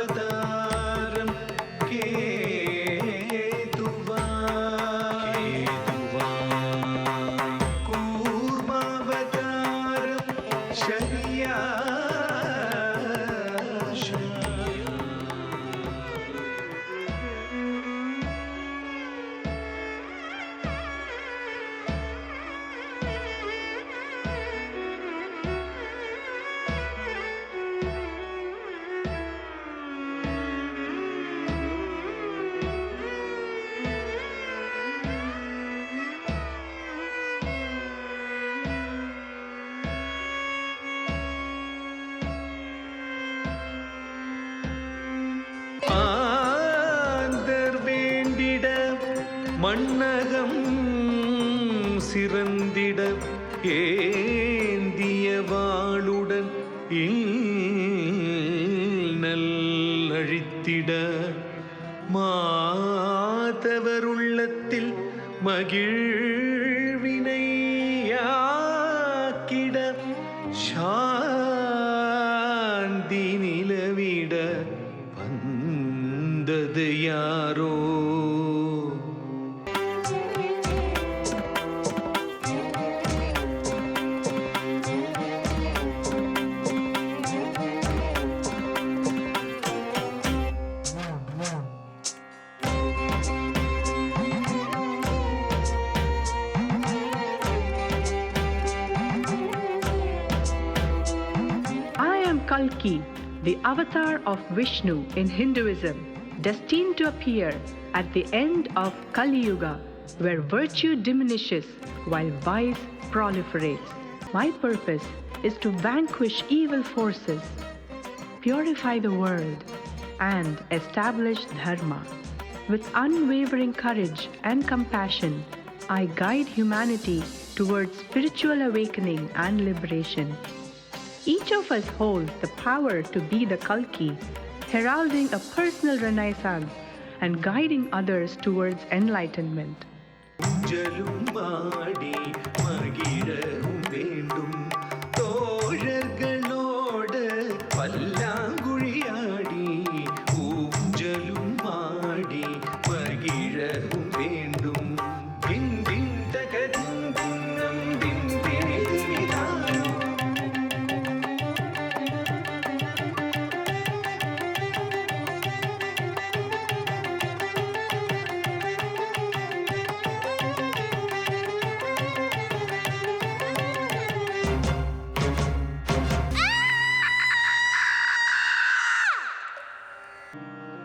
मत्स्यावतारं केतुवाय कूर्मावतारं மண்ணகம் சிறந்திட ஏந்திய வாளுடன் நல்லழித்திட மாதவருள்ளத்தில் மகிழ்வினையாக்கிட சாந்தி நிலவிட வந்தது யாரோ. Kalki, the avatar of Vishnu in Hinduism, destined to appear at the end of Kali Yuga, where virtue diminishes while vice proliferates. My purpose is to vanquish evil forces, purify the world, and establish dharma. With unwavering courage and compassion, I guide humanity towards spiritual awakening and liberation. Each of us holds the power to be the Kalki, heralding a personal renaissance and guiding others towards enlightenment.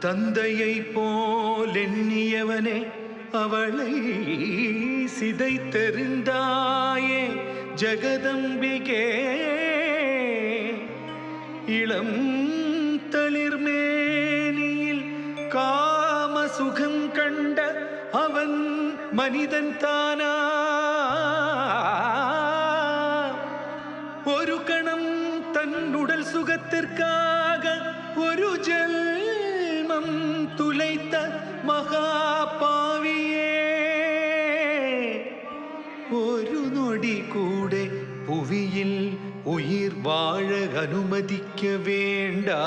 தந்தையை போல் எண்ணியவனே அவளை சிதைத்தெறிந்தாயே ஜெகதம்பிகே. இளம் தளிர்மேனியில் காம சுகம் கண்ட அவன் மனிதன் தானா? ஒரு கணம் தன் உடல் சுகத்திற்காக ஒரு ஜென்மம் துளைத்த மகா பாவியே. ஒரு நொடி கூட புவியில் உயிர் வாழ அனுமதிக்க வேண்டாம்.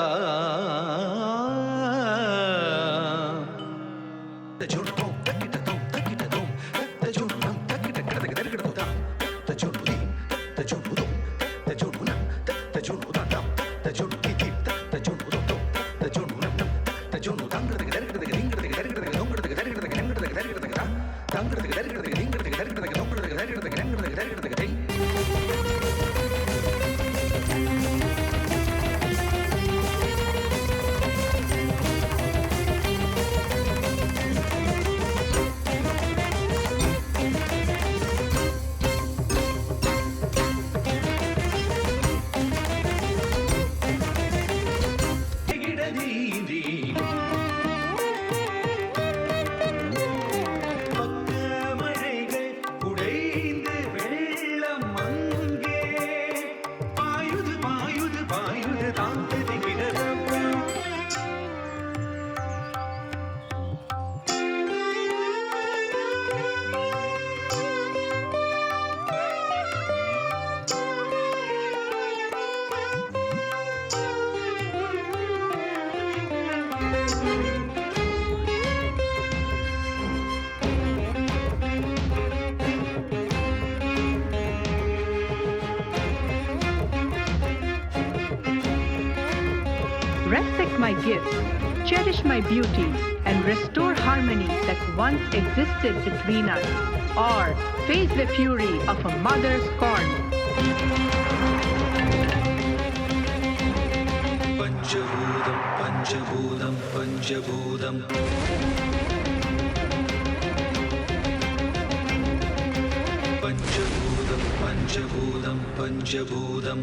Respect my gifts, cherish my beauty, and restore harmony that once existed between us, or face the fury of a mother's scorn. Panchabhudam, Panchabhudam, Panchabhudam. Panchabhudam, Panchabhudam, Panchabhudam.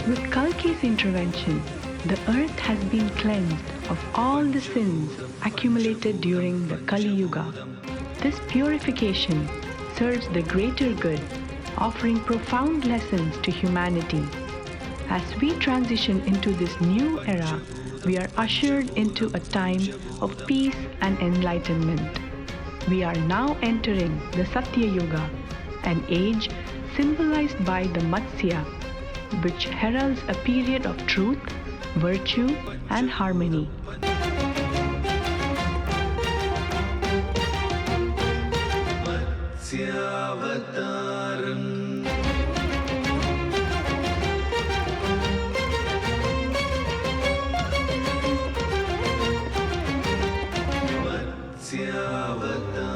With Kalki's intervention, the earth has been cleansed of all the sins accumulated during the Kali Yuga. This purification serves the greater good, offering profound lessons to humanity. As we transition into this new era, we are ushered into a time of peace and enlightenment. We are now entering the Satya Yuga, an age symbolized by the Matsya, which heralds a period of truth, virtue, and harmony. Matsyavataram. Matsyavataram.